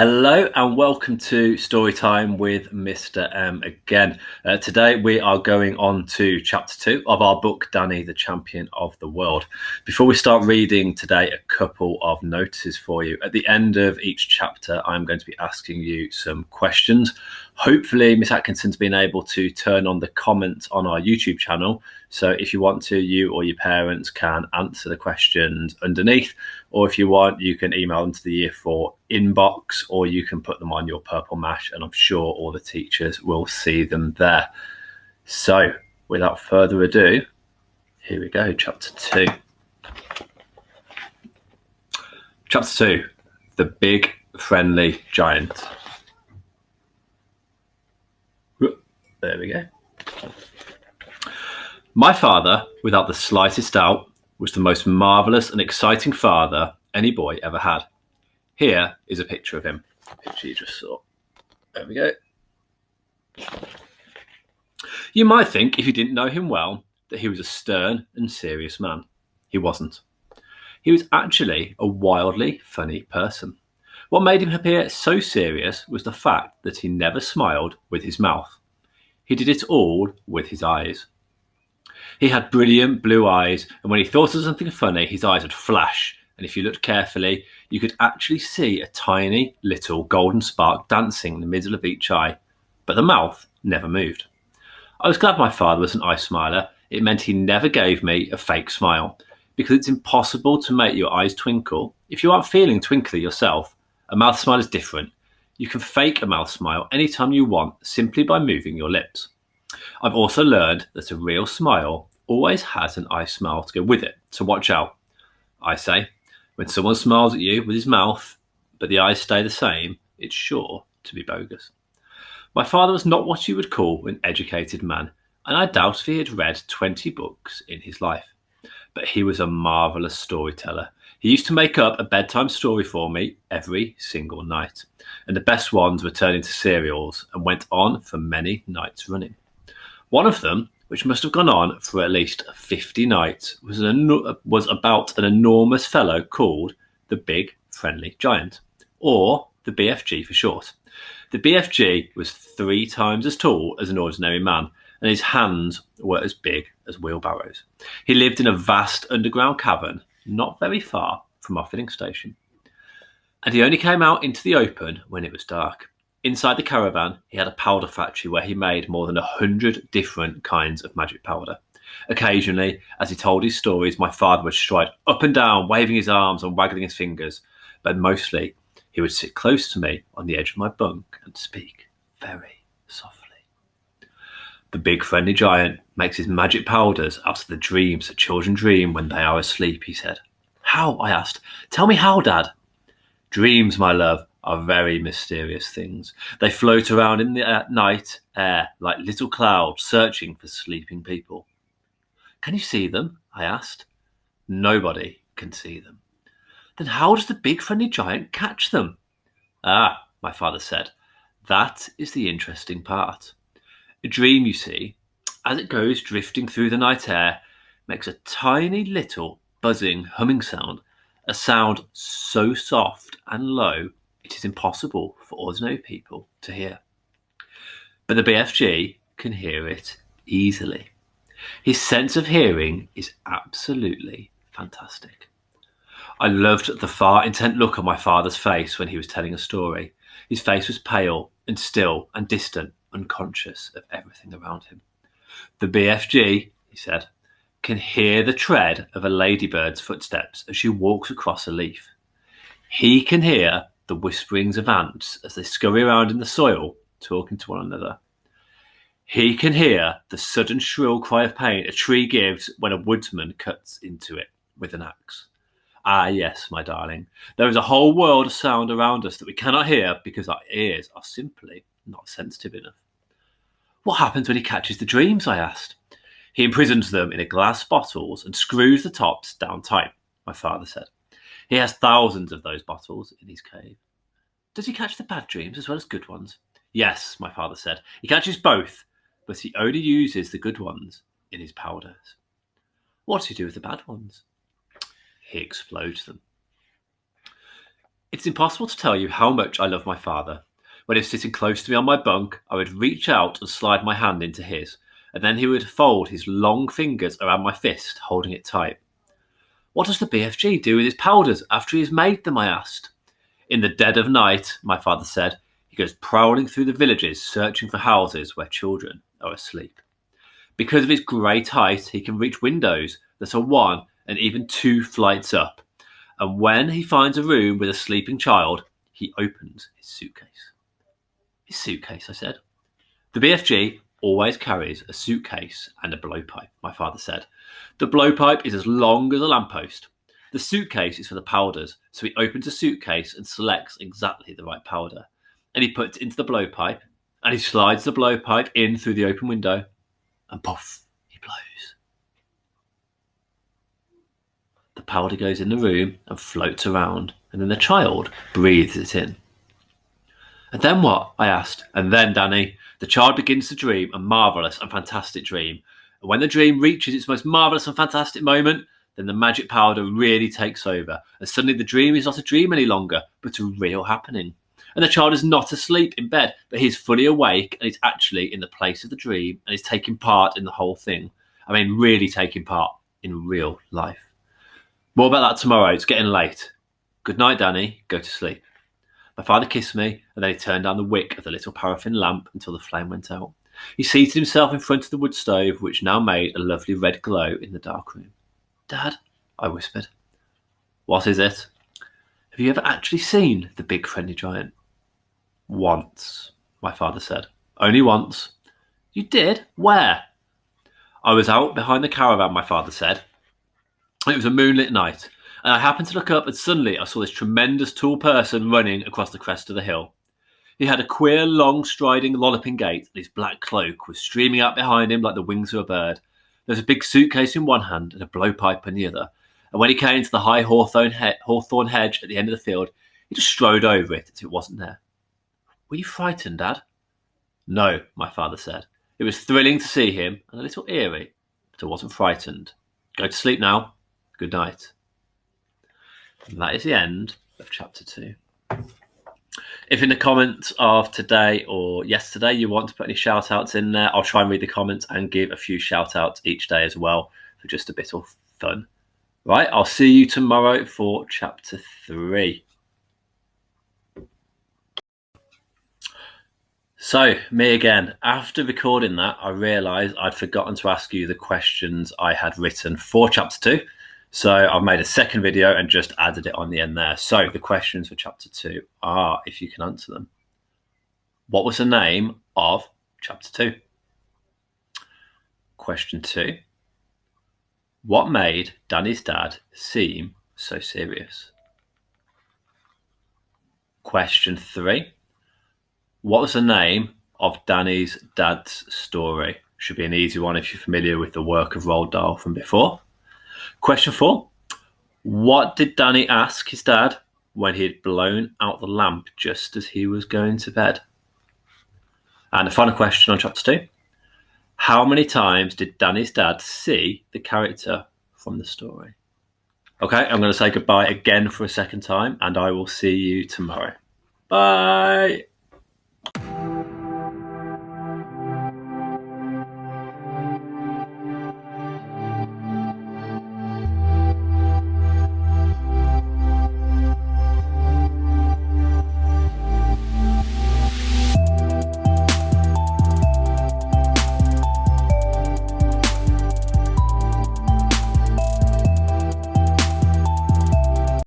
Hello and welcome to Storytime with Mr. M again. Today we are going on to chapter 2 of our book, Danny, the Champion of the World. Before we start reading today, a couple of notices for you. At the end of each chapter, I'm going to be asking you some questions. Hopefully, Miss Atkinson's been able to turn on the comments on our YouTube channel. So if you want to, you or your parents can answer the questions underneath. Or if you want, you can email them to the Year 4 inbox, or you can put them on your purple mash, and I'm sure all the teachers will see them there. So without further ado, here we go, chapter 2. Chapter 2, The Big Friendly Giant. There we go. My father, without the slightest doubt, was the most marvellous and exciting father any boy ever had. Here is a picture of him. Picture you just saw. There we go. You might think, if you didn't know him well, that he was a stern and serious man. He wasn't. He was actually a wildly funny person. What made him appear so serious was the fact that he never smiled with his mouth. He did it all with his eyes. He had brilliant blue eyes, and when he thought of something funny, his eyes would flash, and if you looked carefully, you could actually see a tiny little golden spark dancing in the middle of each eye, but the mouth never moved. I was glad my father was an eye smiler. It meant he never gave me a fake smile, because it's impossible to make your eyes twinkle if you aren't feeling twinkly yourself. A mouth smile is different. You can fake a mouth smile anytime you want, simply by moving your lips. I've also learned that a real smile always has an eye smile to go with it, so watch out. I say, when someone smiles at you with his mouth, but the eyes stay the same, it's sure to be bogus. My father was not what you would call an educated man, and I doubt if he had read 20 books in his life. But he was a marvellous storyteller. He used to make up a bedtime story for me every single night, and the best ones were turned into serials and went on for many nights running. One of them, which must have gone on for at least 50 nights, was about an enormous fellow called the Big Friendly Giant, or the BFG for short. The BFG was 3 times as tall as an ordinary man, and his hands were as big as wheelbarrows. He lived in a vast underground cavern, not very far from our filling station, and he only came out into the open when it was dark. Inside the caravan, he had a powder factory where he made more than 100 different kinds of magic powder. Occasionally, as he told his stories, my father would stride up and down, waving his arms and waggling his fingers, but mostly he would sit close to me on the edge of my bunk and speak very softly. The Big Friendly Giant makes his magic powders out of the dreams that children dream when they are asleep, he said. How? I asked. Tell me how, Dad. Dreams, my love, are very mysterious things. They float around in the night air like little clouds searching for sleeping people. Can you see them? I asked. Nobody can see them. Then how does the Big Friendly Giant catch them? Ah, my father said, that is the interesting part. A dream, you see, as it goes drifting through the night air, makes a tiny little buzzing, humming sound, a sound so soft and low it is impossible for ordinary people to hear. But the BFG can hear it easily. His sense of hearing is absolutely fantastic. I loved the far intent look on my father's face when he was telling a story. His face was pale and still and distant, unconscious of everything around him. The BFG, he said, can hear the tread of a ladybird's footsteps as she walks across a leaf. He can hear the whisperings of ants as they scurry around in the soil, talking to one another. He can hear the sudden shrill cry of pain a tree gives when a woodsman cuts into it with an axe. Ah, yes, my darling, there is a whole world of sound around us that we cannot hear because our ears are simply not sensitive enough. What happens when he catches the dreams? I asked. He imprisons them in glass bottles and screws the tops down tight, my father said. He has thousands of those bottles in his cave. Does he catch the bad dreams as well as good ones? Yes, my father said. He catches both, but he only uses the good ones in his powders. What does he do with the bad ones? He explodes them. It's impossible to tell you how much I love my father. When he was sitting close to me on my bunk, I would reach out and slide my hand into his, and then he would fold his long fingers around my fist, holding it tight. What does the BFG do with his powders after he has made them? I asked. In the dead of night, my father said, he goes prowling through the villages searching for houses where children are asleep. Because of his great height, he can reach windows that are 1 and even 2 flights up. And when he finds a room with a sleeping child, he opens his suitcase. His suitcase, I said. The BFG always carries a suitcase and a blowpipe, my father said. The blowpipe is as long as a lamppost. The suitcase is for the powders, so he opens a suitcase and selects exactly the right powder. And he puts it into the blowpipe, and he slides the blowpipe in through the open window, and puff, he blows. The powder goes in the room and floats around, and then the child breathes it in. And then what? I asked. And then, Danny, the child begins to dream a marvellous and fantastic dream. And when the dream reaches its most marvellous and fantastic moment, then the magic powder really takes over. And suddenly the dream is not a dream any longer, but a real happening. And the child is not asleep in bed, but he's fully awake and he's actually in the place of the dream and he's taking part in the whole thing. I mean, really taking part in real life. More about that tomorrow. It's getting late. Good night, Danny. Go to sleep. My father kissed me, and then he turned down the wick of the little paraffin lamp until the flame went out. He seated himself in front of the wood stove, which now made a lovely red glow in the dark room. Dad, I whispered. What is it? Have you ever actually seen the big friendly giant? Once, my father said. Only once. You did? Where? I was out behind the caravan, my father said. It was a moonlit night, and I happened to look up and suddenly I saw this tremendous tall person running across the crest of the hill. He had a queer, long, striding, lolloping gait, and his black cloak was streaming out behind him like the wings of a bird. There was a big suitcase in one hand and a blowpipe in the other, and when he came to the high hawthorn hedge at the end of the field, he just strode over it as if it wasn't there. Were you frightened, Dad? No, my father said. It was thrilling to see him and a little eerie, but I wasn't frightened. Go to sleep now. Good night. And that is the end of chapter 2. If in the comments of today or yesterday you want to put any shout outs in there, I'll try and read the comments and give a few shout outs each day as well for just a bit of fun. Right, I'll see you tomorrow for chapter 3. So, me again. After recording that, I realised I'd forgotten to ask you the questions I had written for chapter 2. So I've made a second video and just added it on the end there. So the questions for chapter 2 are, if you can answer them. What was the name of chapter 2? Question 2. What made Danny's dad seem so serious? Question 3. What was the name of Danny's dad's story? Should be an easy one if you're familiar with the work of Roald Dahl from before. Question 4. What did Danny ask his dad when he had blown out the lamp just as he was going to bed? And the final question on chapter 2. How many times did Danny's dad see the character from the story? Okay, I'm going to say goodbye again for a second time, and I will see you tomorrow. Bye.